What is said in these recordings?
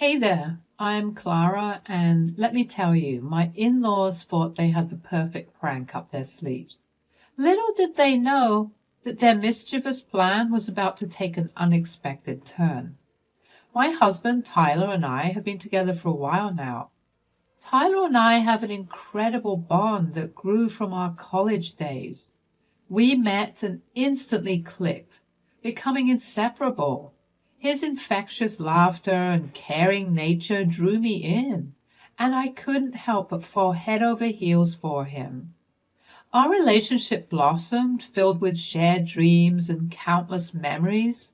Hey there, I'm Clara, and let me tell you, my in-laws thought they had the perfect prank up their sleeves. Little did they know that their mischievous plan was about to take an unexpected turn. My husband, Tyler, and I have been together for a while now. Tyler and I have an incredible bond that grew from our college days. We met and instantly clicked, becoming inseparable. His infectious laughter and caring nature drew me in, and I couldn't help but fall head over heels for him. Our relationship blossomed, filled with shared dreams and countless memories.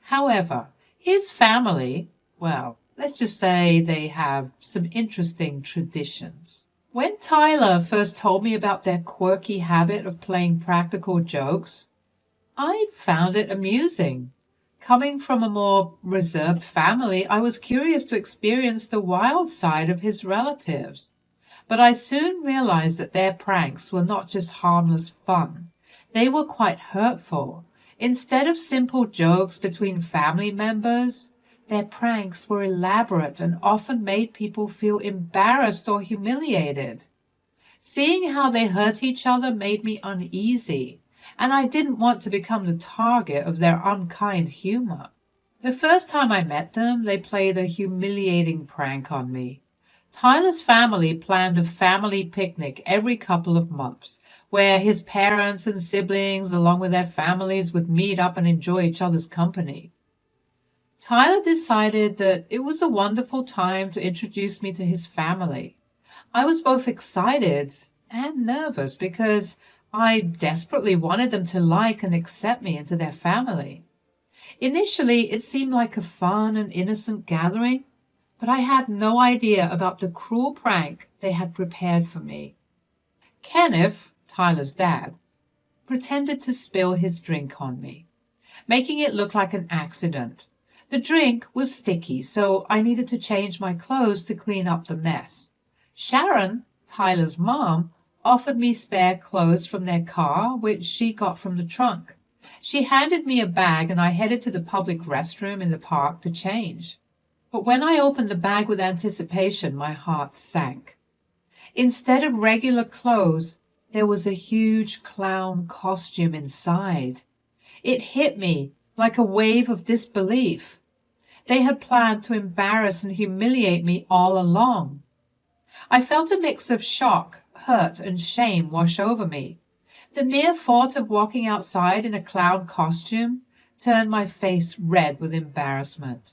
However, his family, well, let's just say they have some interesting traditions. When Tyler first told me about their quirky habit of playing practical jokes, I found it amusing. Coming from a more reserved family, I was curious to experience the wild side of his relatives. But I soon realized that their pranks were not just harmless fun. They were quite hurtful. Instead of simple jokes between family members, their pranks were elaborate and often made people feel embarrassed or humiliated. Seeing how they hurt each other made me uneasy, and I didn't want to become the target of their unkind humor. The first time I met them, they played a humiliating prank on me. Tyler's family planned a family picnic every couple of months, where his parents and siblings, along with their families, would meet up and enjoy each other's company. Tyler decided that it was a wonderful time to introduce me to his family. I was both excited and nervous because I desperately wanted them to like and accept me into their family. Initially, it seemed like a fun and innocent gathering, but I had no idea about the cruel prank they had prepared for me. Kenneth, Tyler's dad, pretended to spill his drink on me, making it look like an accident. The drink was sticky, so I needed to change my clothes to clean up the mess. Sharon, Tyler's mom, offered me spare clothes from their car, which she got from the trunk. She handed me a bag, and I headed to the public restroom in the park to change. But when I opened the bag with anticipation, my heart sank. Instead of regular clothes, there was a huge clown costume inside. It hit me like a wave of disbelief. They had planned to embarrass and humiliate me all along. I felt a mix of shock, hurt, and shame wash over me. The mere thought of walking outside in a clown costume turned my face red with embarrassment.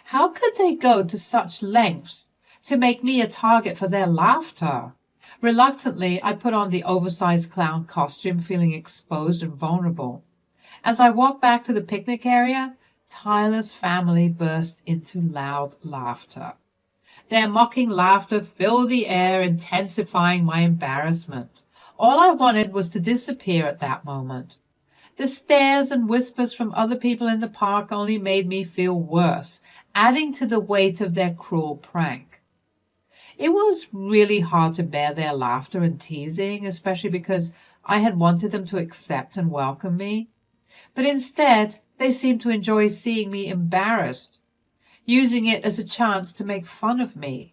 How could they go to such lengths to make me a target for their laughter? Reluctantly, I put on the oversized clown costume, feeling exposed and vulnerable. As I walked back to the picnic area, Tyler's family burst into loud laughter. Their mocking laughter filled the air, intensifying my embarrassment. All I wanted was to disappear at that moment. The stares and whispers from other people in the park only made me feel worse, adding to the weight of their cruel prank. It was really hard to bear their laughter and teasing, especially because I had wanted them to accept and welcome me. But instead, they seemed to enjoy seeing me embarrassed, using it as a chance to make fun of me.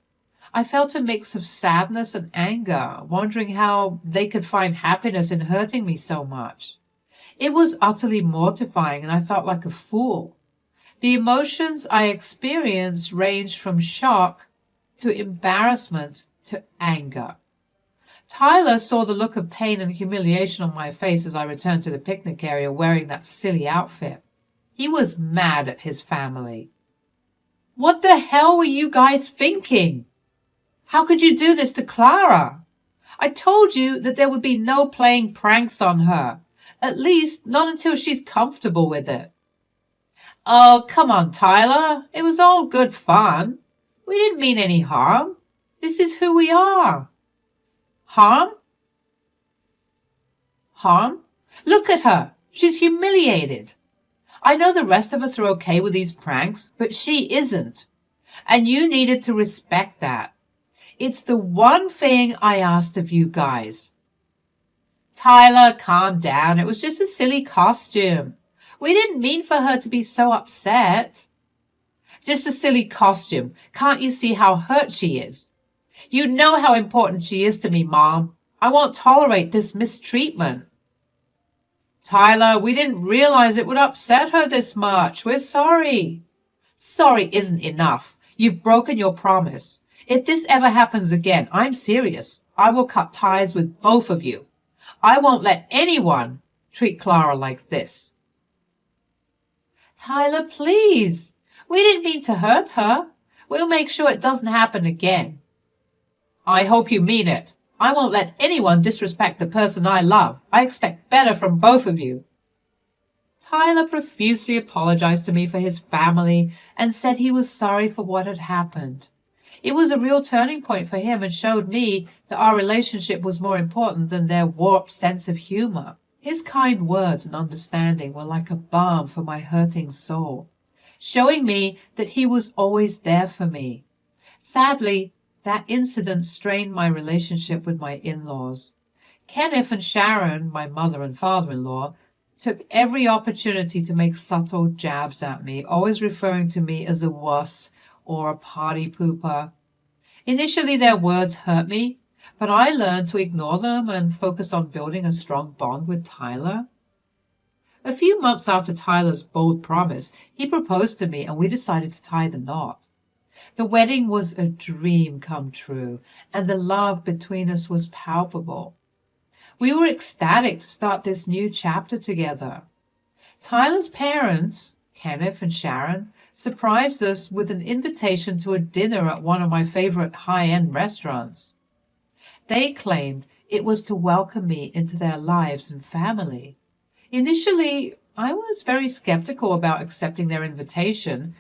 I felt a mix of sadness and anger, wondering how they could find happiness in hurting me so much. It was utterly mortifying, and I felt like a fool. The emotions I experienced ranged from shock to embarrassment to anger. Tyler saw the look of pain and humiliation on my face as I returned to the picnic area wearing that silly outfit. He was mad at his family. "What the hell were you guys thinking? How could you do this to Clara? I told you that there would be no playing pranks on her, at least not until she's comfortable with it." "Oh, come on, Tyler. It was all good fun. We didn't mean any harm. This is who we are." "Harm? Harm? Look at her. She's humiliated. I know the rest of us are okay with these pranks, but she isn't. And you needed to respect that. It's the one thing I asked of you guys." "Tyler, calm down. It was just a silly costume. We didn't mean for her to be so upset." Just a silly costume. Can't you see how hurt she is? You know how important she is to me, Mom. I won't tolerate this mistreatment. Tyler, we didn't realize it would upset her this much. We're sorry. Sorry isn't enough. You've broken your promise. If this ever happens again, I'm serious. I will cut ties with both of you. I won't let anyone treat Clara like this. Tyler, please. We didn't mean to hurt her. We'll make sure it doesn't happen again. I hope you mean it. I won't let anyone disrespect the person I love. I expect better from both of you. Tyler profusely apologized to me for his family and said he was sorry for what had happened. It was a real turning point for him and showed me that our relationship was more important than their warped sense of humor. His kind words and understanding were like a balm for my hurting soul, showing me that he was always there for me. Sadly, that incident strained my relationship with my in-laws. Kenneth and Sharon, my mother and father-in-law, took every opportunity to make subtle jabs at me, always referring to me as a wuss or a party pooper. Initially, their words hurt me, but I learned to ignore them and focus on building a strong bond with Tyler. A few months after Tyler's bold promise, he proposed to me and we decided to tie the knot. The wedding was a dream come true, and the love between us was palpable. We were ecstatic to start this new chapter together. Tyler's parents, Kenneth and Sharon, surprised us with an invitation to a dinner at one of my favorite high-end restaurants. They claimed it was to welcome me into their lives and family. Initially, I was very skeptical about accepting their invitation.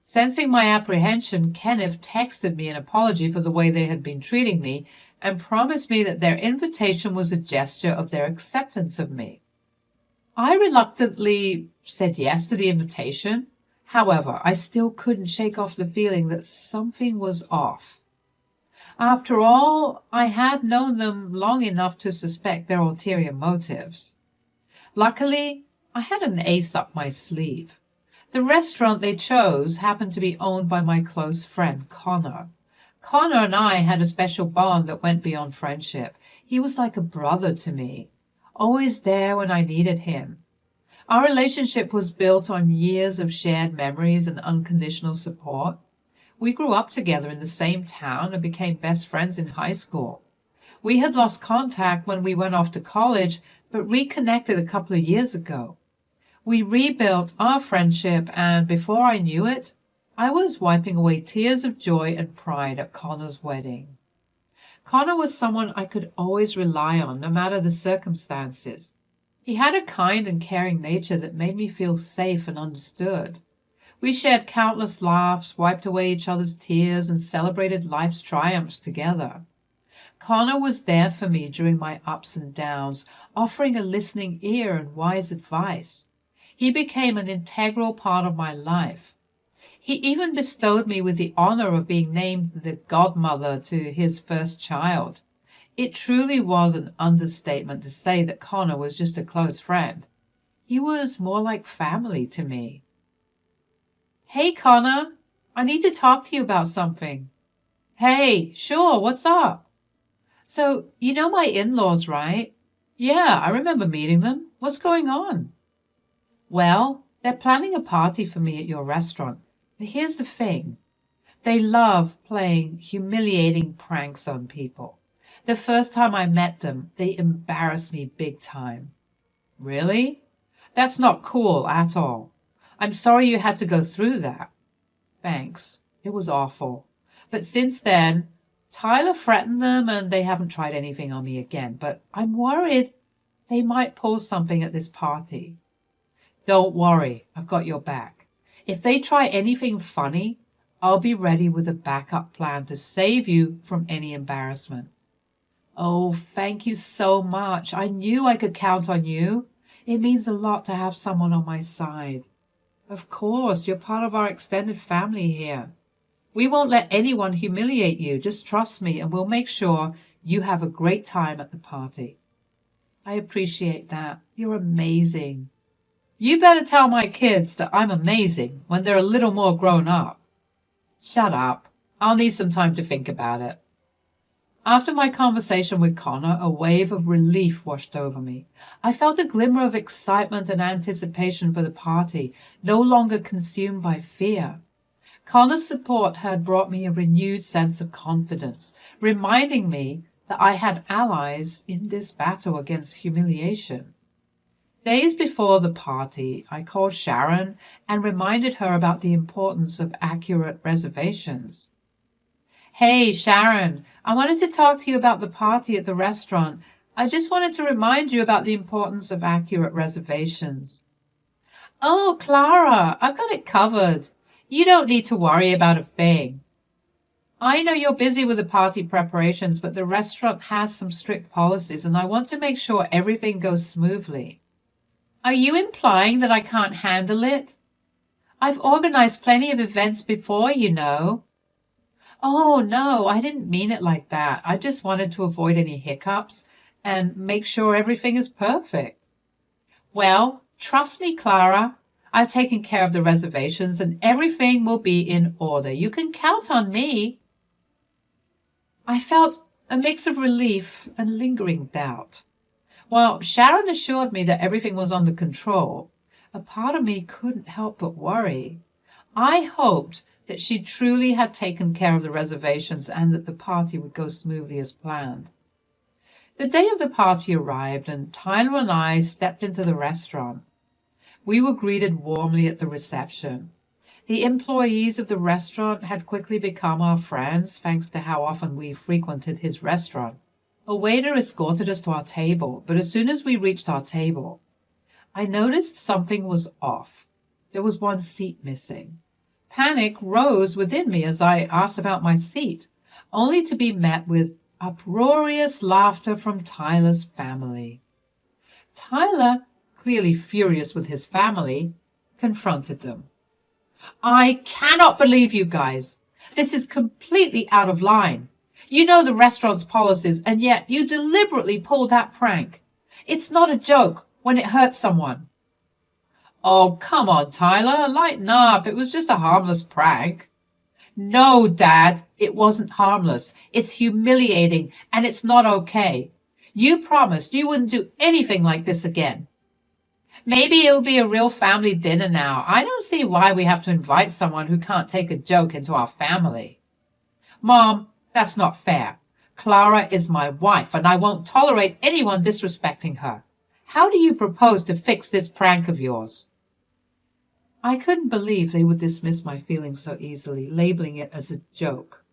Sensing my apprehension, Kenneth texted me an apology for the way they had been treating me and promised me that their invitation was a gesture of their acceptance of me. I reluctantly said yes to the invitation. However, I still couldn't shake off the feeling that something was off. After all, I had known them long enough to suspect their ulterior motives. Luckily, I had an ace up my sleeve. The restaurant they chose happened to be owned by my close friend, Connor. Connor and I had a special bond that went beyond friendship. He was like a brother to me, always there when I needed him. Our relationship was built on years of shared memories and unconditional support. We grew up together in the same town and became best friends in high school. We had lost contact when we went off to college, but reconnected a couple of years ago. We rebuilt our friendship, and before I knew it, I was wiping away tears of joy and pride at Connor's wedding. Connor was someone I could always rely on, no matter the circumstances. He had a kind and caring nature that made me feel safe and understood. We shared countless laughs, wiped away each other's tears, and celebrated life's triumphs together. Connor was there for me during my ups and downs, offering a listening ear and wise advice. He became an integral part of my life. He even bestowed me with the honor of being named the godmother to his first child. It truly was an understatement to say that Connor was just a close friend. He was more like family to me. Hey, Connor, I need to talk to you about something. Hey, sure, what's up? So, you know my in-laws, right? Yeah, I remember meeting them. What's going on? Well, they're planning a party for me at your restaurant. But here's the thing. They love playing humiliating pranks on people. The first time I met them, they embarrassed me big time. Really? That's not cool at all. I'm sorry you had to go through that. Thanks. It was awful. But since then, Tyler threatened them and they haven't tried anything on me again. But I'm worried they might pull something at this party. Don't worry, I've got your back. If they try anything funny, I'll be ready with a backup plan to save you from any embarrassment. Oh, thank you so much. I knew I could count on you. It means a lot to have someone on my side. Of course, you're part of our extended family here. We won't let anyone humiliate you. Just trust me and we'll make sure you have a great time at the party. I appreciate that. You're amazing. You better tell my kids that I'm amazing when they're a little more grown up. Shut up. I'll need some time to think about it. After my conversation with Connor, a wave of relief washed over me. I felt a glimmer of excitement and anticipation for the party, no longer consumed by fear. Connor's support had brought me a renewed sense of confidence, reminding me that I had allies in this battle against humiliation. Days before the party, I called Sharon and reminded her about the importance of accurate reservations. Hey, Sharon, I wanted to talk to you about the party at the restaurant. I just wanted to remind you about the importance of accurate reservations. Oh, Clara, I've got it covered. You don't need to worry about a thing. I know you're busy with the party preparations, but the restaurant has some strict policies, and I want to make sure everything goes smoothly. Are you implying that I can't handle it? I've organized plenty of events before, you know. Oh, no, I didn't mean it like that. I just wanted to avoid any hiccups and make sure everything is perfect. Well, trust me, Clara. I've taken care of the reservations and everything will be in order. You can count on me. I felt a mix of relief and lingering doubt. While Sharon assured me that everything was under control, a part of me couldn't help but worry. I hoped that she truly had taken care of the reservations and that the party would go smoothly as planned. The day of the party arrived, and Tyler and I stepped into the restaurant. We were greeted warmly at the reception. The employees of the restaurant had quickly become our friends, thanks to how often we frequented his restaurant. A waiter escorted us to our table, but as soon as we reached our table, I noticed something was off. There was one seat missing. Panic rose within me as I asked about my seat, only to be met with uproarious laughter from Tyler's family. Tyler, clearly furious with his family, confronted them. I cannot believe you guys. This is completely out of line. You know the restaurant's policies, and yet you deliberately pulled that prank. It's not a joke when it hurts someone. Oh, come on, Tyler, lighten up. It was just a harmless prank. No, Dad, it wasn't harmless. It's humiliating, and it's not okay. You promised you wouldn't do anything like this again. Maybe it'll be a real family dinner now. I don't see why we have to invite someone who can't take a joke into our family. Mom, that's not fair. Clara is my wife, and I won't tolerate anyone disrespecting her. How do you propose to fix this prank of yours? I couldn't believe they would dismiss my feelings so easily, labeling it as a joke.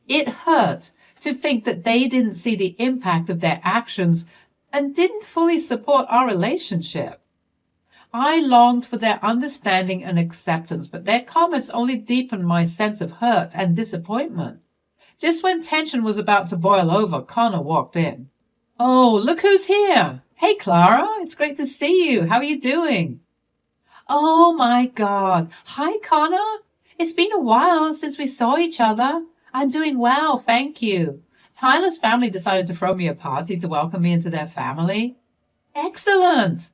It hurt to think that they didn't see the impact of their actions and didn't fully support our relationship. I longed for their understanding and acceptance, but their comments only deepened my sense of hurt and disappointment. Just when tension was about to boil over, Connor walked in. Oh, look who's here! Hey, Clara, it's great to see you. How are you doing? Oh, my God. Hi, Connor. It's been a while since we saw each other. I'm doing well, thank you. Tyler's family decided to throw me a party to welcome me into their family. Excellent.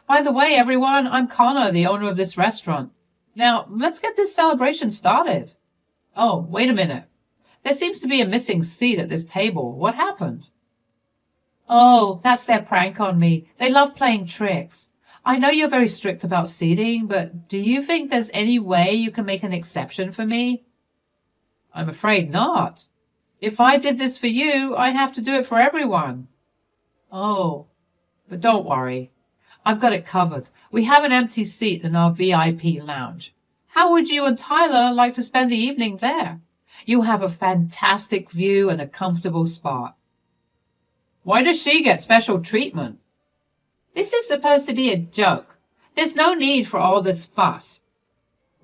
By the way, everyone, I'm Connor, the owner of this restaurant. Now, let's get this celebration started. Oh, wait a minute. There seems to be a missing seat at this table. What happened? Oh, that's their prank on me. They love playing tricks. I know you're very strict about seating, but do you think there's any way you can make an exception for me? I'm afraid not. If I did this for you, I'd have to do it for everyone. Oh, but don't worry. I've got it covered. We have an empty seat in our VIP lounge. How would you and Tyler like to spend the evening there? You have a fantastic view and a comfortable spot. Why does she get special treatment? This is supposed to be a joke. There's no need for all this fuss.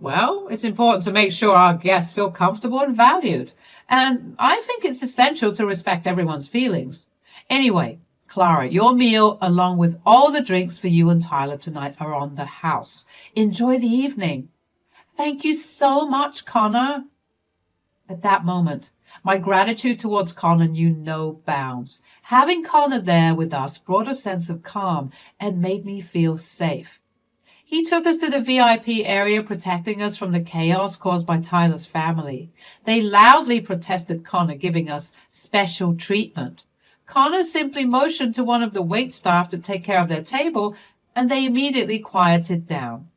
Well, it's important to make sure our guests feel comfortable and valued, and I think it's essential to respect everyone's feelings. Anyway, Clara, your meal, along with all the drinks for you and Tyler tonight, are on the house. Enjoy the evening. Thank you so much, Connor. At that moment, my gratitude towards Connor knew no bounds. Having Connor there with us brought a sense of calm and made me feel safe. He took us to the VIP area, protecting us from the chaos caused by Tyler's family. They loudly protested Connor giving us special treatment. Connor simply motioned to one of the waitstaff to take care of their table, and they immediately quieted down.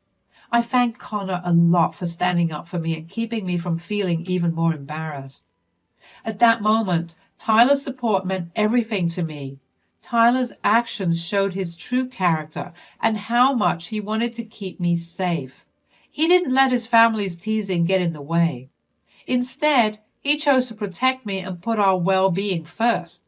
I thanked Connor a lot for standing up for me and keeping me from feeling even more embarrassed. At that moment, Tyler's support meant everything to me. Tyler's actions showed his true character and how much he wanted to keep me safe. He didn't let his family's teasing get in the way. Instead, he chose to protect me and put our well-being first.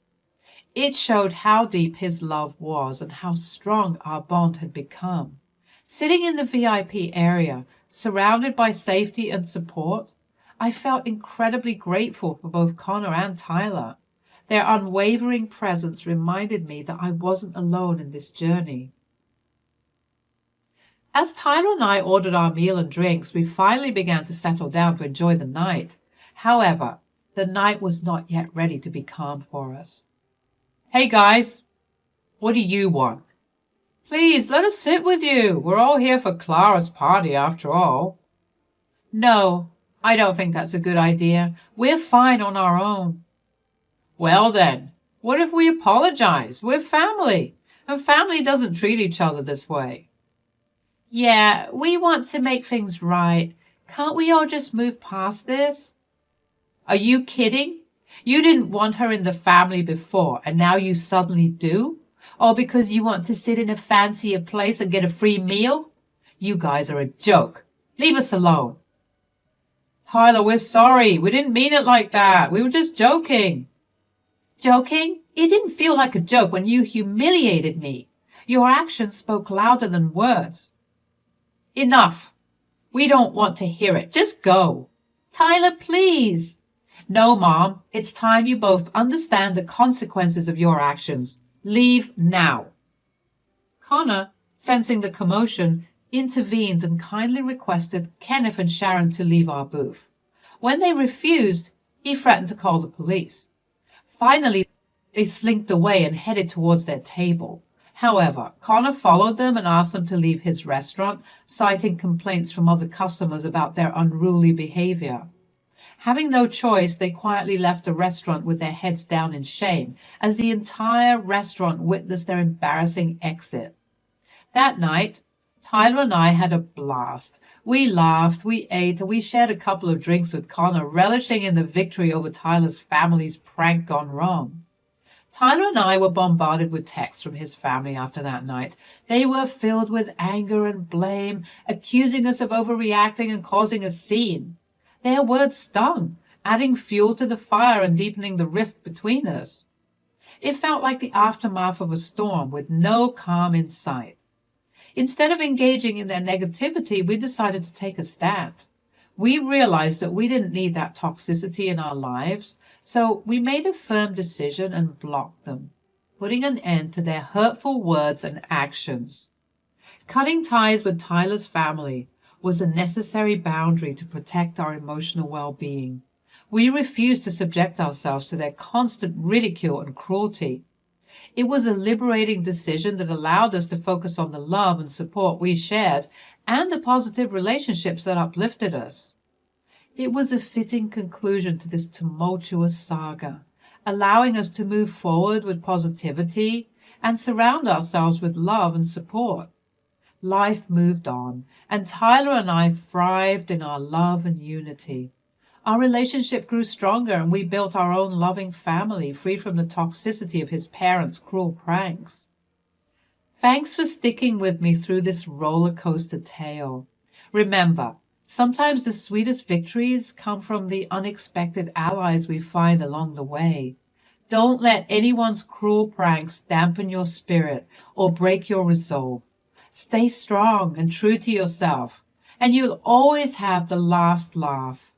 It showed how deep his love was and how strong our bond had become. Sitting in the VIP area, surrounded by safety and support, I felt incredibly grateful for both Connor and Tyler. Their unwavering presence reminded me that I wasn't alone in this journey. As Tyler and I ordered our meal and drinks, we finally began to settle down to enjoy the night. However, the night was not yet ready to be calm for us. "Hey guys, what do you want?" "Please, let us sit with you. We're all here for Clara's party after all." "No, I don't think that's a good idea. We're fine on our own." "Well then, what if we apologize? We're family, and family doesn't treat each other this way." "Yeah, we want to make things right. Can't we all just move past this?" "Are you kidding? You didn't want her in the family before, and now you suddenly do? Or because you want to sit in a fancier place and get a free meal? You guys are a joke. Leave us alone." "Tyler, we're sorry. We didn't mean it like that. We were just joking." "Joking? It didn't feel like a joke when you humiliated me. Your actions spoke louder than words." "Enough. We don't want to hear it. Just go." "Tyler, please." "No, Mom. It's time you both understand the consequences of your actions. Leave now." Connor, sensing the commotion, intervened and kindly requested Kenneth and Sharon to leave our booth. When they refused, he threatened to call the police. Finally, they slinked away and headed towards their table. However, Connor followed them and asked them to leave his restaurant, citing complaints from other customers about their unruly behavior. Having no choice, they quietly left the restaurant with their heads down in shame, as the entire restaurant witnessed their embarrassing exit. That night, Tyler and I had a blast. We laughed, we ate, and we shared a couple of drinks with Connor, relishing in the victory over Tyler's family's prank gone wrong. Tyler and I were bombarded with texts from his family after that night. They were filled with anger and blame, accusing us of overreacting and causing a scene. Their words stung, adding fuel to the fire and deepening the rift between us. It felt like the aftermath of a storm with no calm in sight. Instead of engaging in their negativity, we decided to take a stand. We realized that we didn't need that toxicity in our lives, so we made a firm decision and blocked them, putting an end to their hurtful words and actions. Cutting ties with Tyler's family was a necessary boundary to protect our emotional well-being. We refused to subject ourselves to their constant ridicule and cruelty. It was a liberating decision that allowed us to focus on the love and support we shared and the positive relationships that uplifted us. It was a fitting conclusion to this tumultuous saga, allowing us to move forward with positivity and surround ourselves with love and support. Life moved on, and Tyler and I thrived in our love and unity. Our relationship grew stronger, and we built our own loving family, free from the toxicity of his parents' cruel pranks. Thanks for sticking with me through this roller coaster tale. Remember, sometimes the sweetest victories come from the unexpected allies we find along the way. Don't let anyone's cruel pranks dampen your spirit or break your resolve. Stay strong and true to yourself, and you'll always have the last laugh.